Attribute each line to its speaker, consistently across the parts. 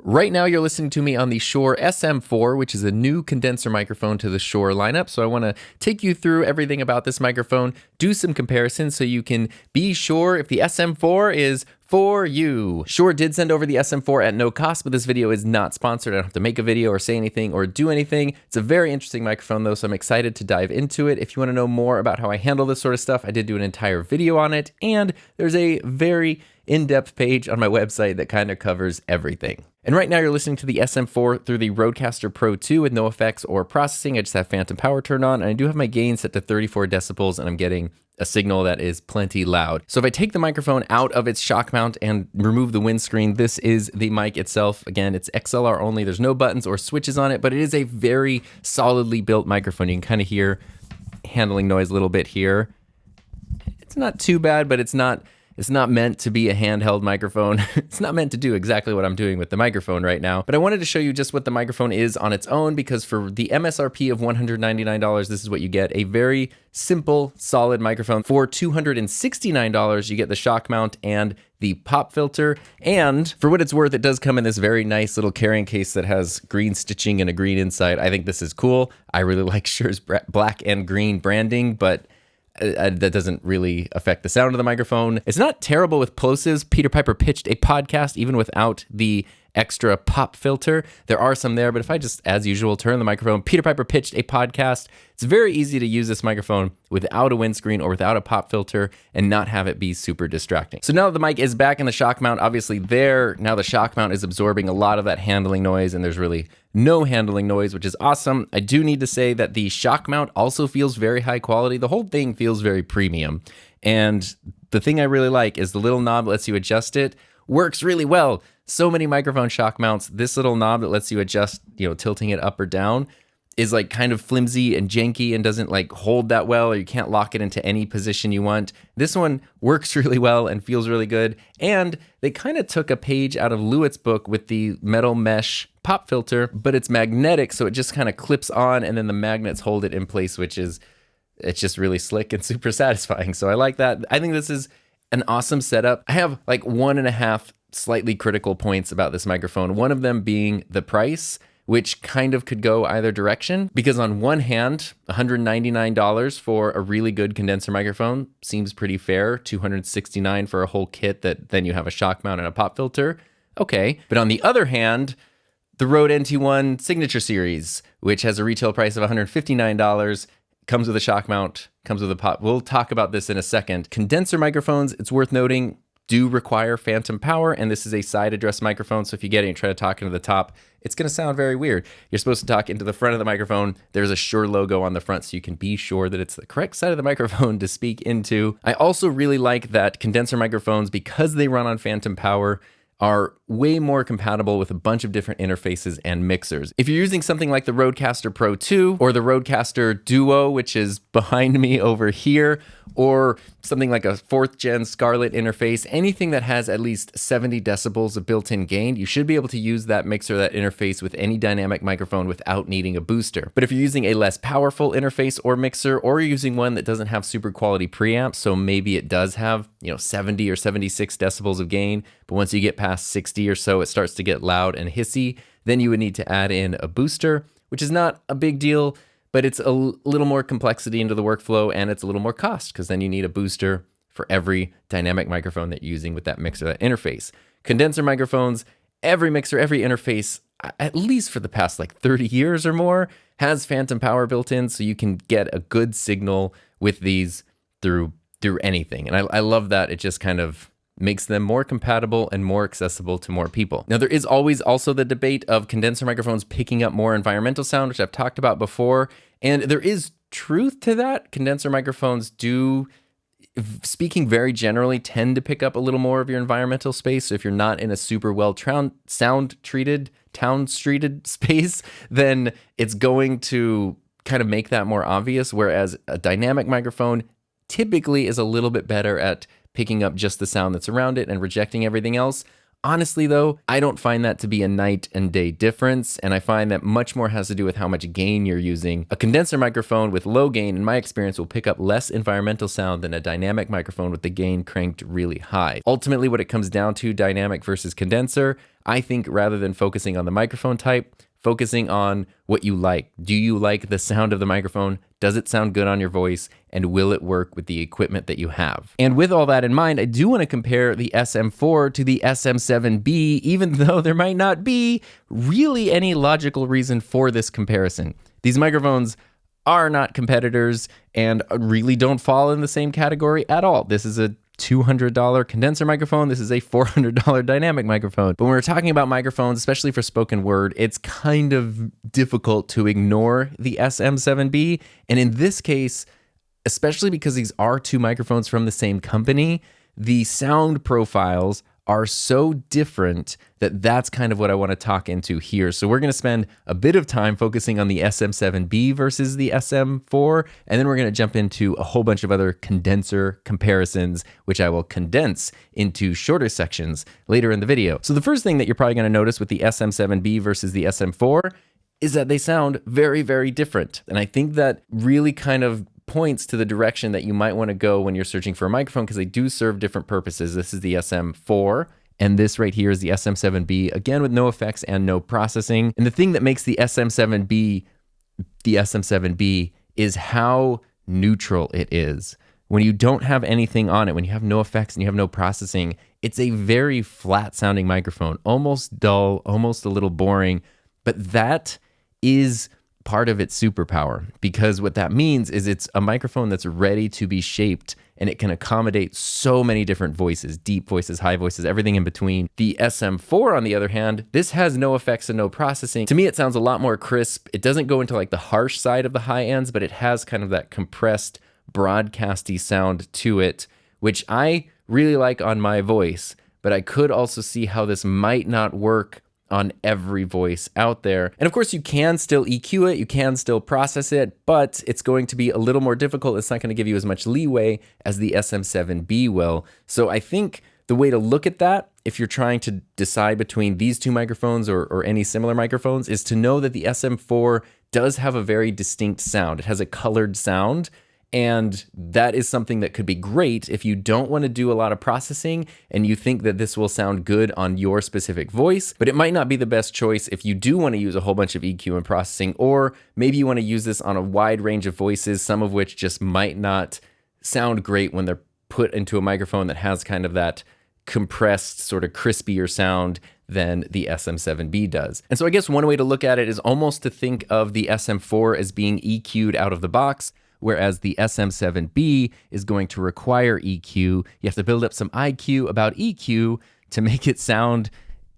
Speaker 1: Right now you're listening to me on the Shure SM4, which is a new condenser microphone to the Shure lineup. So I want to take you through everything about this microphone, do some comparisons so you can be sure if the SM4 is for you. Shure did send over the SM4 at no cost, but this video is not sponsored. I don't have to make a video or say anything or do anything. It's a very interesting microphone though, so I'm excited to dive into it. If you want to know more about how I handle this sort of stuff, I did do an entire video on it, and there's a very in-depth page on my website that kind of covers everything. And right now you're listening to the SM4 through the Rodecaster Pro 2 with no effects or processing. I just have phantom power turned on, and I do have my gain set to 34 decibels, and I'm getting a signal that is plenty loud. So if I take the microphone out of its shock mount and remove the windscreen, this is the mic itself. Again, it's XLR only. There's no buttons or switches on it, but it is a very solidly built microphone. You can kind of hear handling noise a little bit here. It's not too bad, but it's not meant to be a handheld microphone. It's not meant to do exactly what I'm doing with the microphone right now. But I wanted to show you just what the microphone is on its own, because for the MSRP of $199, this is what you get. A very simple, solid microphone. For $269, you get the shock mount and the pop filter. And for what it's worth, it does come in this very nice little carrying case that has green stitching and a green inside. I think this is cool. I really like Shure's black and green branding, but that doesn't really affect the sound of the microphone. It's not terrible with plosives. Peter Piper pitched a podcast even without the extra pop filter. There are some there, but if I just, as usual, turn the microphone, Peter Piper pitched a podcast. It's very easy to use this microphone without a windscreen or without a pop filter and not have it be super distracting. So now that the mic is back in the shock mount, obviously now the shock mount is absorbing a lot of that handling noise, and there's really no handling noise, which is awesome. I do need to say that the shock mount also feels very high quality. The whole thing feels very premium. And the thing I really like is the little knob that lets you adjust it works really well. So many microphone shock mounts, this little knob that lets you adjust, tilting it up or down, is like kind of flimsy and janky and doesn't like hold that well, or you can't lock it into any position you want. This one works really well and feels really good. And they kind of took a page out of Lewitt's book with the metal mesh pop filter, but it's magnetic, so it just kind of clips on and then the magnets hold it in place, it's just really slick and super satisfying. So I like that. I think this is an awesome setup. I have like 1.5 slightly critical points about this microphone. One of them being the price, which kind of could go either direction, because on one hand, $199 for a really good condenser microphone seems pretty fair. $269 for a whole kit that then you have a shock mount and a pop filter. Okay. But on the other hand, the Rode NT1 Signature Series, which has a retail price of $159, comes with a shock mount, comes with a pop. We'll talk about this in a second. Condenser microphones, it's worth noting, do require phantom power, and this is a side address microphone, so if you get it and try to talk into the top, it's going to sound very weird. You're supposed to talk into the front of the microphone. There's a Shure logo on the front, so you can be sure that it's the correct side of the microphone to speak into. I also really like that condenser microphones, because they run on phantom power, are way more compatible with a bunch of different interfaces and mixers. If you're using something like the Rodecaster Pro 2 or the Rodecaster Duo, which is behind me over here, or something like a 4th gen Scarlett interface, anything that has at least 70 decibels of built-in gain, you should be able to use that mixer, that interface with any dynamic microphone without needing a booster. But if you're using a less powerful interface or mixer, or you're using one that doesn't have super quality preamps, so maybe it does have 70 or 76 decibels of gain, but once you get past 60 or so, it starts to get loud and hissy, then you would need to add in a booster, which is not a big deal, but it's a little more complexity into the workflow, and it's a little more cost, because then you need a booster for every dynamic microphone that you're using with that mixer, that interface. Condenser microphones, every mixer, every interface, at least for the past like 30 years or more, has phantom power built in, so you can get a good signal with these through anything. And I love that. It just kind of makes them more compatible and more accessible to more people. Now, there is always also the debate of condenser microphones picking up more environmental sound, which I've talked about before. And there is truth to that. Condenser microphones do, speaking very generally, tend to pick up a little more of your environmental space. So if you're not in a super well sound-treated, town-streeted space, then it's going to kind of make that more obvious. Whereas a dynamic microphone typically is a little bit better at picking up just the sound that's around it and rejecting everything else. Honestly, though, I don't find that to be a night and day difference, and I find that much more has to do with how much gain you're using. A condenser microphone with low gain, in my experience, will pick up less environmental sound than a dynamic microphone with the gain cranked really high. Ultimately, what it comes down to, dynamic versus condenser, I think rather than focusing on the microphone type, focusing on what you like. Do you like the sound of the microphone? Does it sound good on your voice? And will it work with the equipment that you have? And with all that in mind, I do want to compare the SM4 to the SM7B, even though there might not be really any logical reason for this comparison. These microphones are not competitors and really don't fall in the same category at all. This is a $200 condenser microphone. This is a $400 dynamic microphone. But when we're talking about microphones, especially for spoken word, it's kind of difficult to ignore the SM7B. And in this case, especially because these are two microphones from the same company, the sound profiles are so different that that's kind of what I want to talk into here. So we're going to spend a bit of time focusing on the SM7B versus the SM4, and then we're going to jump into a whole bunch of other condenser comparisons, which I will condense into shorter sections later in the video. So the first thing that you're probably going to notice with the SM7B versus the SM4 is that they sound very, very different. And I think that really kind of points to the direction that you might want to go when you're searching for a microphone, because they do serve different purposes. This is the SM4, and this right here is the SM7B, again with no effects and no processing. And the thing that makes the SM7B is how neutral it is. When you don't have anything on it, when you have no effects and you have no processing, it's a very flat sounding microphone, almost dull, almost a little boring, but that is part of its superpower, because what that means is it's a microphone that's ready to be shaped, and it can accommodate so many different voices, deep voices, high voices, everything in between. The SM4, on the other hand, this has no effects and no processing. To me, it sounds a lot more crisp. It doesn't go into like the harsh side of the high ends, but it has kind of that compressed, broadcasty sound to it, which I really like on my voice, but I could also see how this might not work on every voice out there. And of course, you can still EQ it, you can still process it, but it's going to be a little more difficult. It's not going to give you as much leeway as the SM7B will. So I think the way to look at that, if you're trying to decide between these two microphones or any similar microphones, is to know that the SM4 does have a very distinct sound. It has a colored sound, and that is something that could be great if you don't want to do a lot of processing and you think that this will sound good on your specific voice, but it might not be the best choice if you do want to use a whole bunch of EQ and processing, or maybe you want to use this on a wide range of voices, some of which just might not sound great when they're put into a microphone that has kind of that compressed, sort of crispier sound than the SM7B does. And so I guess one way to look at it is almost to think of the SM4 as being EQ'd out of the box, whereas the SM7B is going to require EQ. You have to build up some IQ about EQ to make it sound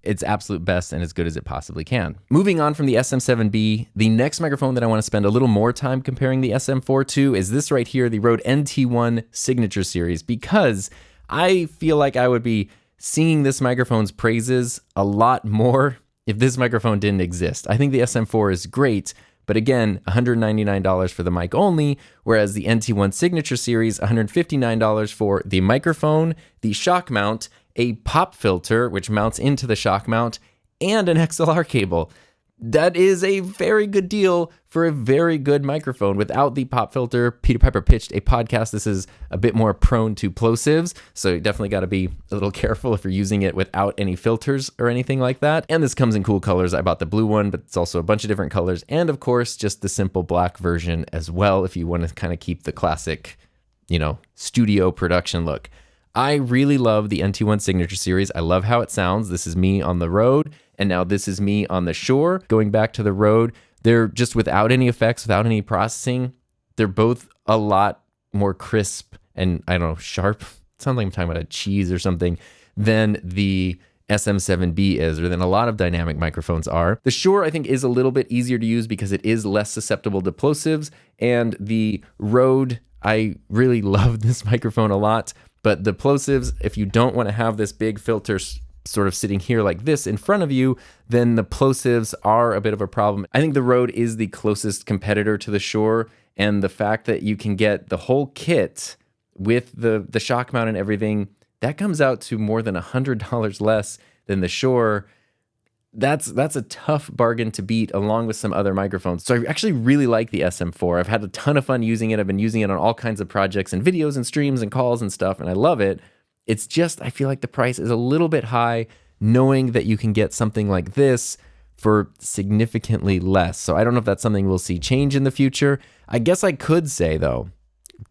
Speaker 1: its absolute best and as good as it possibly can. Moving on from the SM7B, the next microphone that I want to spend a little more time comparing the SM4 to is this right here, the Rode NT1 Signature Series, because I feel like I would be singing this microphone's praises a lot more if this microphone didn't exist. I think the SM4 is great, but again, $199 for the mic only, whereas the NT1 Signature Series, $159 for the microphone, the shock mount, a pop filter, which mounts into the shock mount, and an XLR cable. That is a very good deal for a very good microphone. Without the pop filter, Peter Piper pitched a podcast. This is a bit more prone to plosives, so you definitely got to be a little careful if you're using it without any filters or anything like that. And this comes in cool colors. I bought the blue one, but it's also a bunch of different colors. And of course, just the simple black version as well, if you want to kind of keep the classic, studio production look. I really love the NT1 Signature Series. I love how it sounds. This is me on the road, and now this is me on the Shure. Going back to the road, they're just without any effects, without any processing. They're both a lot more crisp and, sharp. It sounds like I'm talking about a cheese or something, than the SM7B is, or than a lot of dynamic microphones are. The Shure, I think, is a little bit easier to use because it is less susceptible to plosives, and the Rode, I really love this microphone a lot. But the plosives, if you don't want to have this big filter sort of sitting here like this in front of you, then the plosives are a bit of a problem. I think the Rode is the closest competitor to the Shure, and the fact that you can get the whole kit with the shock mount and everything, that comes out to more than $100 less than the Shure. That's a tough bargain to beat, along with some other microphones. So I actually really like the SM4. I've had a ton of fun using it. I've been using it on all kinds of projects and videos and streams and calls and stuff, and I love it. It's just, I feel like the price is a little bit high. knowing that you can get something like this for significantly less. So I don't know if that's something we'll see change in the future. I guess I could say, though,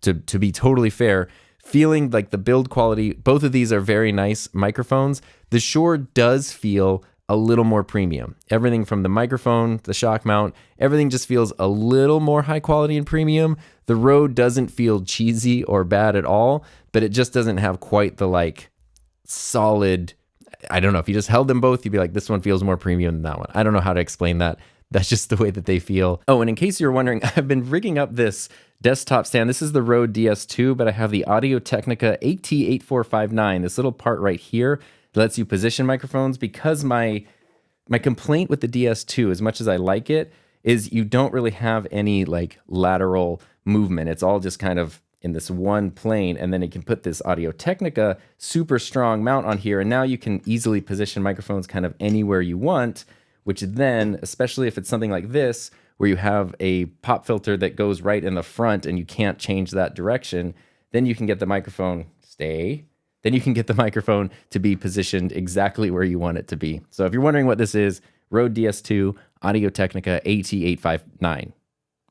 Speaker 1: to be totally fair, feeling like the build quality, both of these are very nice microphones. The Shure does feel a little more premium. Everything from the microphone, the shock mount, everything just feels a little more high quality and premium. The Rode doesn't feel cheesy or bad at all, but it just doesn't have quite the like solid, I don't know, if you just held them both, you'd be like, this one feels more premium than that one. I don't know how to explain that. That's just the way that they feel. Oh, and in case you're wondering, I've been rigging up this desktop stand. This is the Rode DS2, but I have the Audio-Technica AT8459, this little part right here that lets you position microphones, because my complaint with the DS2, as much as I like it, is you don't really have any like lateral movement. It's all just kind of in this one plane, and then it can put this Audio-Technica super strong mount on here, and now you can easily position microphones kind of anywhere you want, which then, especially if it's something like this, where you have a pop filter that goes right in the front and you can't change that direction, then you can get the microphone, then you can get the microphone to be positioned exactly where you want it to be. So if you're wondering what this is, Rode DS2 Audio-Technica AT859.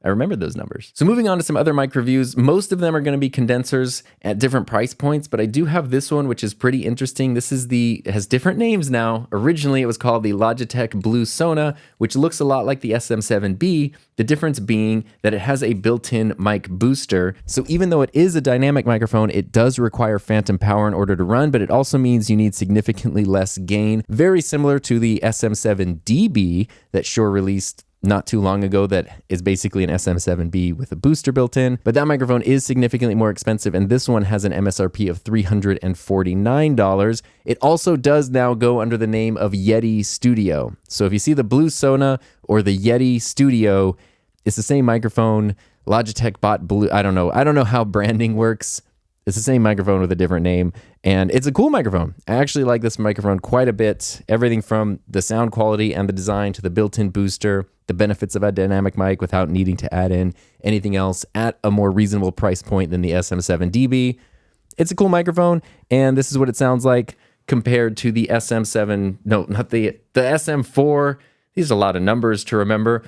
Speaker 1: I remember those numbers. So moving on to some other mic reviews, most of them are going to be condensers at different price points, but I do have this one, which is pretty interesting. This is it has different names now. Originally, it was called the Logitech Blue Sona, which looks a lot like the SM7B, the difference being that it has a built-in mic booster. So even though it is a dynamic microphone, it does require phantom power in order to run, but it also means you need significantly less gain, very similar to the SM7DB that Shure released not too long ago, that is basically an SM7B with a booster built in. But that microphone is significantly more expensive, and this one has an MSRP of $349. It also does now go under the name of Yeti Studio. So if you see the Blue Sona or the Yeti Studio, it's the same microphone. Logitech bought Blue. I don't know how branding works. It's the same microphone with a different name, and it's a cool microphone. I actually like this microphone quite a bit. Everything from the sound quality and the design to the built-in booster, the benefits of a dynamic mic without needing to add in anything else at a more reasonable price point than the SM7DB. It's a cool microphone, and this is what it sounds like compared to the SM7, no, not the SM4. These are a lot of numbers to remember.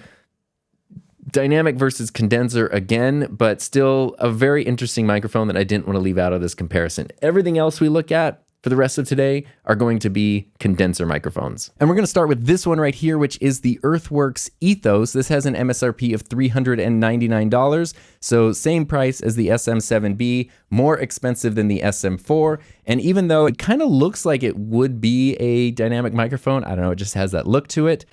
Speaker 1: Dynamic versus condenser again, but still a very interesting microphone that I didn't want to leave out of this comparison. Everything else we look at for the rest of today are going to be condenser microphones. And we're going to start with this one right here, which is the Earthworks ETHOS. This has an MSRP of $399, so same price as the SM7B, more expensive than the SM4. And even though it kind of looks like it would be a dynamic microphone, I don't know, it just has that look to it.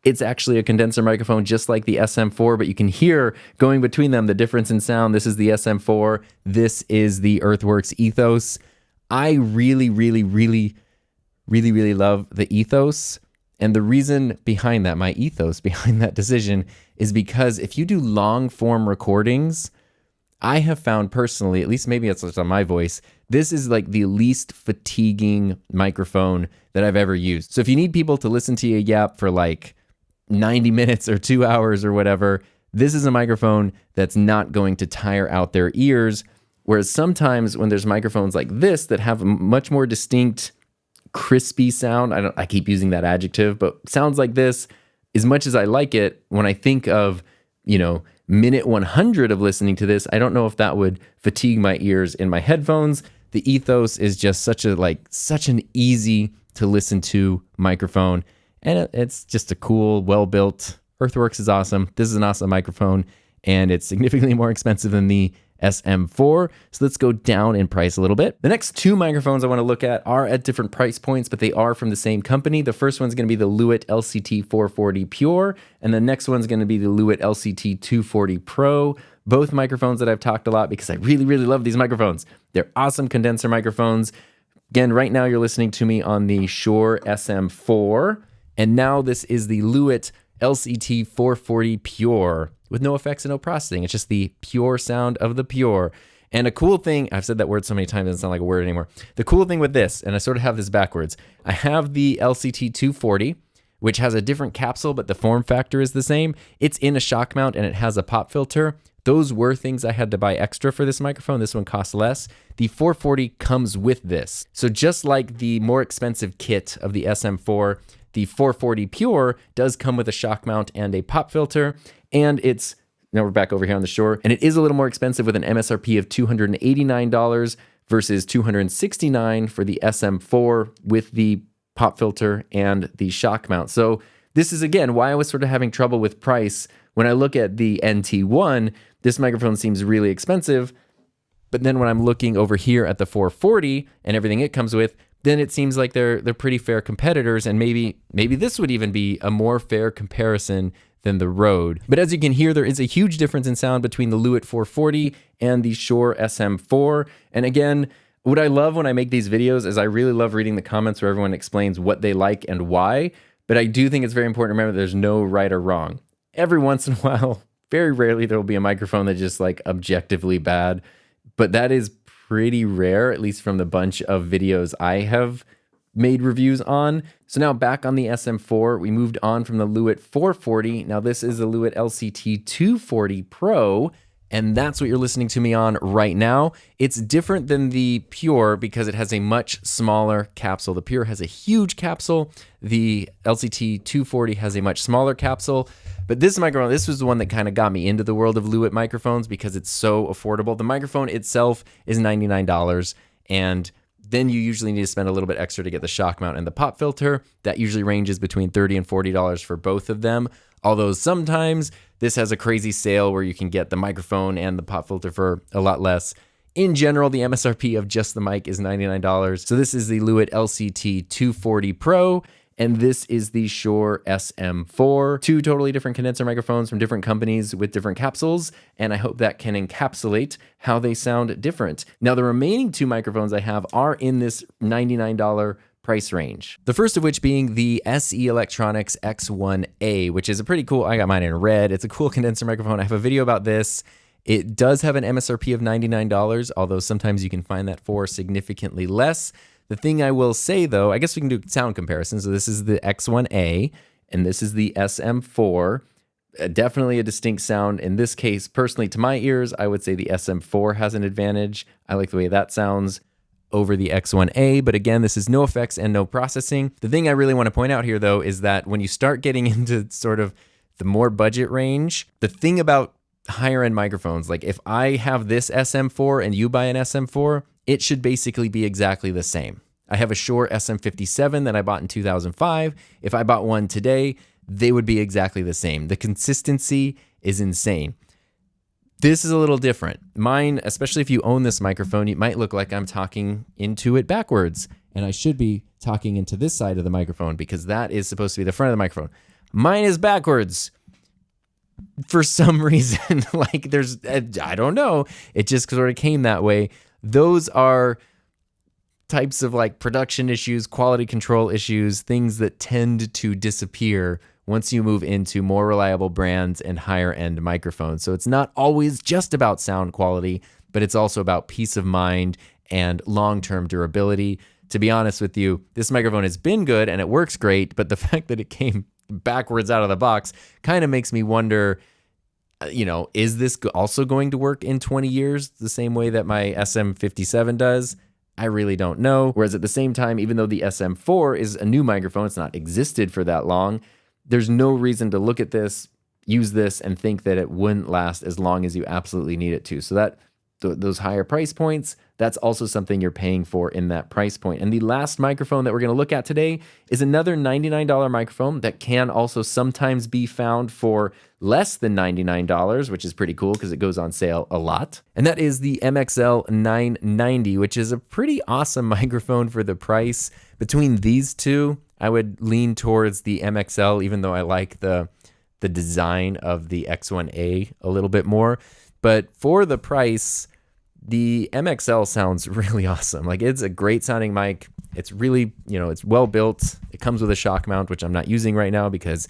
Speaker 1: It's actually a condenser microphone just like the SM4, but you can hear going between them the difference in sound. This is the SM4. This is the Earthworks ETHOS. I really love the ETHOS. And the reason behind that, my ethos behind that decision, is because if you do long form recordings, I have found personally, at least maybe it's just on my voice, this is like the least fatiguing microphone that I've ever used. So if you need people to listen to you yap for like 90 minutes or 2 hours or whatever, this is a microphone that's not going to tire out their ears. Whereas sometimes when there's microphones like this that have a much more distinct, crispy sound, I keep using that adjective, but sounds like this, as much as I like it, when I think of, minute 100 of listening to this, I don't know if that would fatigue my ears in my headphones. The Ethos is just such an easy to listen to microphone. And it's just a cool, well-built, Earthworks is awesome. This is an awesome microphone, and it's significantly more expensive than the SM4. So let's go down in price a little bit. The next two microphones I want to look at are at different price points, but they are from the same company. The first one's going to be the Lewitt LCT 440 Pure, and the next one's going to be the Lewitt LCT 240 Pro. Both microphones that I've talked a lot because I really love these microphones. They're awesome condenser microphones. Again, right now you're listening to me on the Shure SM4. And now this is the Lewitt LCT 440 Pure with no effects and no processing. It's just the pure sound of the Pure. And a cool thing, I've said that word so many times it doesn't sound like a word anymore. The cool thing with this, and I sort of have this backwards, I have the LCT 240, which has a different capsule, but the form factor is the same. It's in a shock mount and it has a pop filter. Those were things I had to buy extra for this microphone. This one costs less. The 440 comes with this. So just like the more expensive kit of the SM4, the 440 Pure does come with a shock mount and a pop filter, and it's, now we're back over here on the Shure, and it is a little more expensive with an MSRP of $289 versus $269 for the SM4 with the pop filter and the shock mount. So this is, again, why I was sort of having trouble with price. When I look at the NT1, this microphone seems really expensive, but then when I'm looking over here at the 440 and everything it comes with, then it seems like they're pretty fair competitors, and maybe this would even be a more fair comparison than the Rode. But as you can hear, there is a huge difference in sound between the Lewitt 440 and the Shure SM4. And again, what I love when I make these videos is I really love reading the comments where everyone explains what they like and why, but I do think it's very important to remember there's no right or wrong. Every once in a while, very rarely, there will be a microphone that's just like objectively bad, but that is pretty rare, at least from the bunch of videos I have made reviews on. So now back on the SM4, we moved on from the Lewitt 440. Now this is the Lewitt LCT 240 Pro, and that's what you're listening to me on right now. It's different than the Pure because it has a much smaller capsule. The Pure has a huge capsule. The LCT 240 has a much smaller capsule. But this microphone, this was the one that kind of got me into the world of Lewitt microphones because it's so affordable. The microphone itself is $99, and then you usually need to spend a little bit extra to get the shock mount and the pop filter. That usually ranges between $30 and $40 for both of them. Although sometimes this has a crazy sale where you can get the microphone and the pop filter for a lot less. In general, the MSRP of just the mic is $99. So this is the Lewitt LCT 240 Pro, and this is the Shure SM4. Two totally different condenser microphones from different companies with different capsules, and I hope that can encapsulate how they sound different. Now, the remaining two microphones I have are in this $99 price range. The first of which being the SE Electronics X1A, which is a pretty cool, I got mine in red. It's a cool condenser microphone. I have a video about this. It does have an MSRP of $99, although sometimes you can find that for significantly less. The thing I will say though, I guess we can do sound comparisons. So this is the X1A and this is the SM4. Definitely a distinct sound. In this case, personally to my ears, I would say the SM4 has an advantage. I like the way that sounds over the X1A, but again, this is no effects and no processing. The thing I really want to point out here though is that when you start getting into sort of the more budget range, the thing about higher end microphones, like if I have this SM4 and you buy an SM4, it should basically be exactly the same. I have a Shure SM57 that I bought in 2005. If I bought one today, they would be exactly the same. The consistency is insane. This is a little different. Mine, especially if you own this microphone, it might look like I'm talking into it backwards. And I should be talking into this side of the microphone because that is supposed to be the front of the microphone. Mine is backwards. For some reason, like there's, I don't know. It just sort of came that way. Those are types of like production issues, quality control issues, things that tend to disappear once you move into more reliable brands and higher end microphones. So it's not always just about sound quality, but it's also about peace of mind and long-term durability. To be honest with you, this microphone has been good and it works great, but the fact that it came backwards out of the box kind of makes me wonder, you know, is this also going to work in 20 years the same way that my SM57 does? I really don't know. Whereas at the same time, even though the SM4 is a new microphone, it's not existed for that long, there's no reason to look at this, use this, and think that it wouldn't last as long as you absolutely need it to. So that those higher price points, that's also something you're paying for in that price point. And the last microphone that we're going to look at today is another $99 microphone that can also sometimes be found for less than $99, which is pretty cool because it goes on sale a lot. And that is the MXL 990, which is a pretty awesome microphone for the price. Between these two, I would lean towards the MXL, even though I like the design of the X1A a little bit more. But for the price, the MXL sounds really awesome. Like it's a great sounding mic. It's really, you know, it's well built. It comes with a shock mount, which I'm not using right now because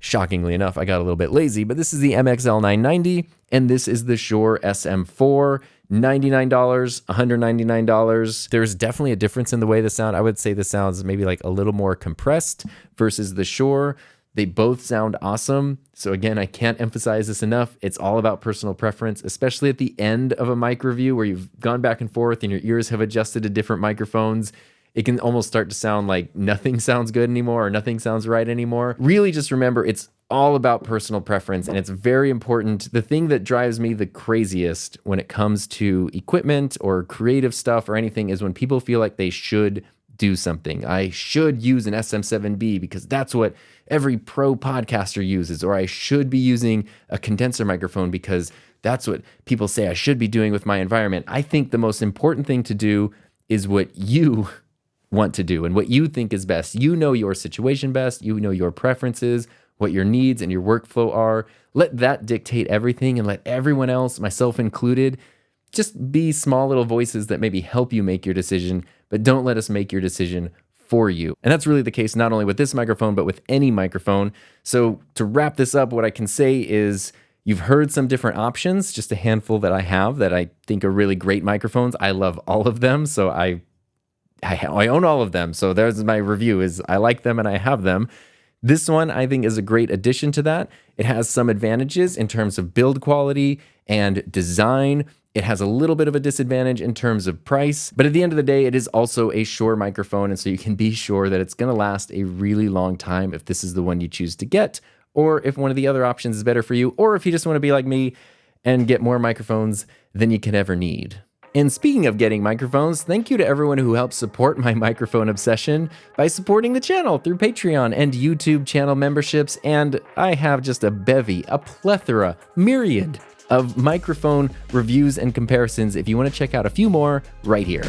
Speaker 1: shockingly enough, I got a little bit lazy, but this is the MXL990, and this is the Shure SM4. $99, $199. There's definitely a difference in the way the sound. I would say the sounds maybe like a little more compressed versus the Shure. They both sound awesome. So again, I can't emphasize this enough. It's all about personal preference, especially at the end of a mic review where you've gone back and forth and your ears have adjusted to different microphones. It can almost start to sound like nothing sounds good anymore or nothing sounds right anymore. Really just remember, it's all about personal preference, and it's very important. The thing that drives me the craziest when it comes to equipment or creative stuff or anything is when people feel like they should do something. I should use an SM7B because that's what every pro podcaster uses, or I should be using a condenser microphone because that's what people say I should be doing with my environment. I think the most important thing to do is what you want to do and what you think is best. You know your situation best. You know your preferences, what your needs and your workflow are. Let that dictate everything, and let everyone else, myself included, just be small little voices that maybe help you make your decision, but don't let us make your decision for you. And that's really the case not only with this microphone, but with any microphone. So to wrap this up, what I can say is you've heard some different options, just a handful that I have that I think are really great microphones. I love all of them, so I own all of them. So there's my review, is I like them and I have them. This one I think is a great addition to that. It has some advantages in terms of build quality and design. It has a little bit of a disadvantage in terms of price, but at the end of the day, it is also a Shure microphone, and so you can be sure that it's gonna last a really long time if this is the one you choose to get, or if one of the other options is better for you, or if you just wanna be like me and get more microphones than you can ever need. And speaking of getting microphones, thank you to everyone who helps support my microphone obsession by supporting the channel through Patreon and YouTube channel memberships. And I have just a bevy, a plethora, myriad of microphone reviews and comparisons if you want to check out a few more right here.